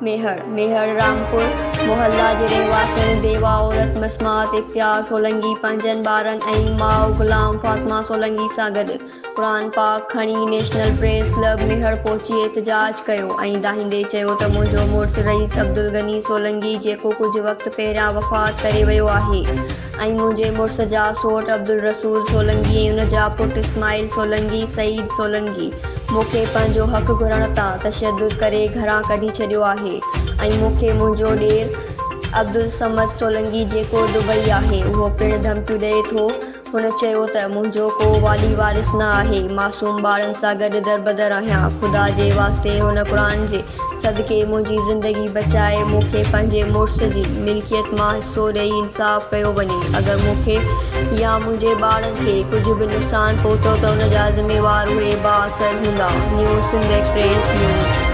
मेहर रामपुर मोहल्ला जे रहवासियुनि बेवा औरत मसमात इख्तियार सोलंकी 5 ॿारनि ऐं माउ गुलाम फातिमा सोलंकी सां गॾु क़ुरान पाक खणी नेशनल प्रेस क्लब मेहर पहुची एहतजाज कयो ऐं दाहींदे चयो त मुंहिंजो मुड़ुसु रईस अब्दुल गनी सोलंकी जेको कुझु वक़्तु पहिरियां वफ़ात करे वियो आहे ऐं मुंहिंजे मुड़ुस जा सौट अब्दुल रसूल सोलंकी ऐं उन जा पुट इस्माइल सोलंकी सईद सोलंकी मूंखे पंहिंजो हक़ घुरण तां तशद्दुद करे घरां कढी छॾियो आहे ऐं मूंखे मुंहिंजो ॾेर अब्दुल समद सोलंकी जेको दुबई आहे उहो पिणु धमकियूं ॾिए थो। हुन चयो त मुंहिंजो को वाली वारिस न आहे, मासूम ॿारनि सां गॾु दरबदर आहियां। ख़ुदा जे वास्ते हुन क़ुरान जे सदके मुंहिंजी ज़िंदगी बचाए मूंखे पंहिंजे मुड़ुस जी मिल्कियत मां हिसो ॾेई इंसाफ़ कयो वञे। अगरि मूंखे या मुंहिंजे ॿारनि खे कुझु बि नुक़सानु पहुतो त हुन जा ज़िम्मेवार उहे बाअसर हूंदा। News Sindh Express news.